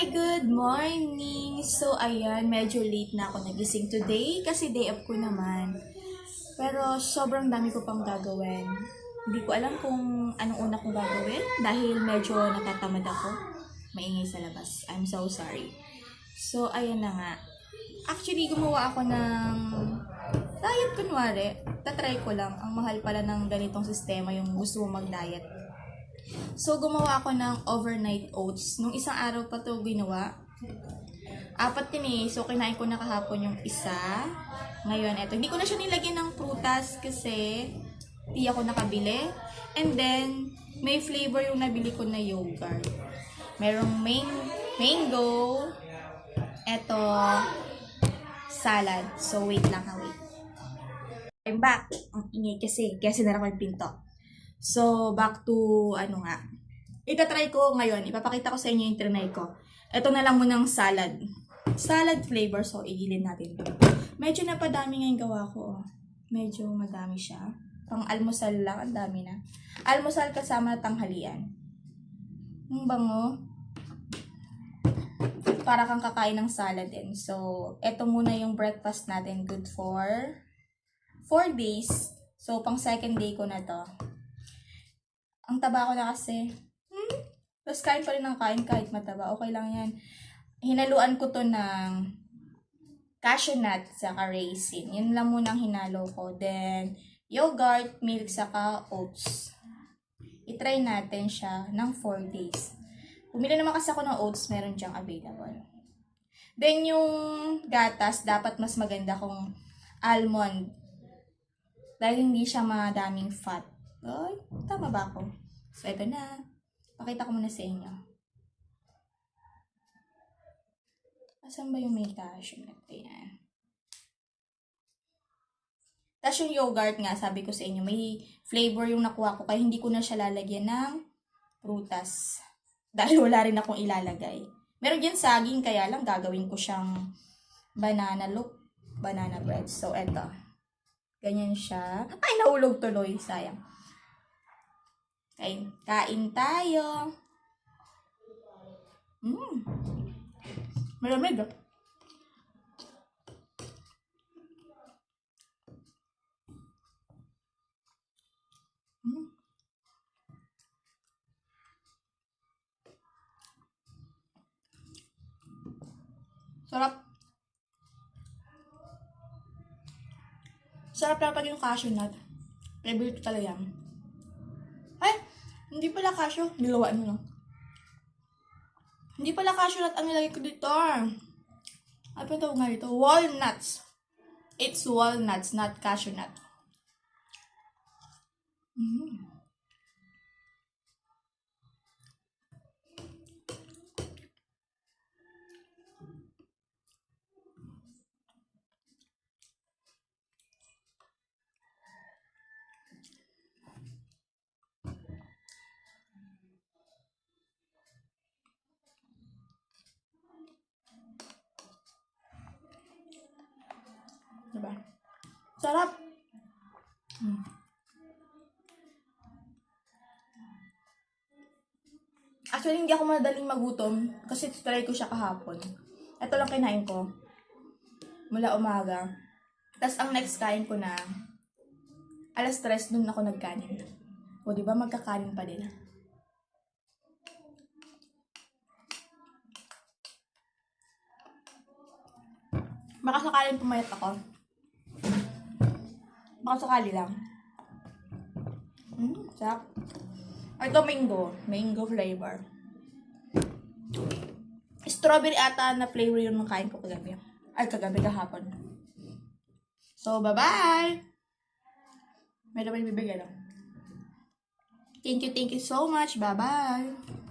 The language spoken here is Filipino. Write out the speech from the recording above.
Good morning! So, ayan, medyo late na ako nagising today kasi day off ko naman. Pero sobrang dami ko pang gagawin. Hindi ko alam kung anong una kong gagawin dahil medyo natatamad ako. Maingay sa labas. I'm so sorry. So, ayan na nga. Actually, gumawa ako ng diet kunwari. Tatry ko lang. Ang mahal pala ng ganitong sistema yung gusto mo mag-diet. So, gumawa ako ng overnight oats. Nung isang araw pa to ginawa. 4 din eh. So, kinain ko na kahapon yung isa. Ngayon, eto. Hindi ko na siya nilagyan ng prutas kasi di ako nakabili. And then, may flavor yung nabili ko na yogurt. Merong mango. Eto, salad. So, wait lang ha, wait. I'm back. Ang ingay kasi. Kaya sinara ko yung pinto. So, back to, itatry ko ngayon. Ipapakita ko sa inyo yung trinay ko. Ito na lang munang salad. Salad flavor. So, igilin natin ito. Medyo napadami ngayong gawa ko. Medyo madami siya. Pang almusal lang. Ang dami na. Almusal kasama na tanghalian. Ang bango. Para kang kakain ng salad din. So, ito muna yung breakfast natin. Good for 4 days. So, pang second day ko na to. Ang taba ko na kasi. Tapos kain pa rin ng kain kahit mataba. Okay lang yan. Hinaluan ko to ng cashew nut saka raisin. Yun lang muna ang hinalo ko. Then, yogurt, milk, saka oats. I-try natin siya ng 4 days. Bumili naman kasi ako ng oats. Meron dyang available. Then, yung gatas, dapat mas maganda kung almond. Dahil hindi siya madaming fat. Ay, tama ba ako? So, ito na. Pakita ko muna sa inyo. Asan ba yung may cashew nut? Ayan. Tapos yung yogurt nga, sabi ko sa inyo, may flavor yung nakuha ko. Kaya hindi ko na siya lalagyan ng prutas. Dahil wala rin akong ilalagay. Meron dyan saging, kaya lang gagawin ko siyang banana bread. So, eto. Ganyan siya. Ay, nahulog tuloy. Sayang. Kain tayo. Malamig ah. Sarap. Sarap na pag yung cashew nut. Favorite ko talaga yan. Ay! Hindi pala cashew. Nilawaan mo lang. Hindi pala cashew nut ang nilagay ko dito. Ano pa tawag nga dito? Walnuts. It's walnuts, not cashew nut. Diba? Sarap. Actually, hindi ako madaling magutom kasi try ko siya kahapon. Ito lang kinain ko. Mula umaga. Tapos ang next kain ko na 3:00 dun ako nagkanin. O diba magkakanin pa din. Baka sakaling pumayat ako. Baka sakali lang. Sarap. Ito mango. Mango flavor. Strawberry ata na flavor yung kain ko kagabi. Ay, kahapon. So, bye-bye! May naman ibibigay lang. Thank you so much. Bye-bye!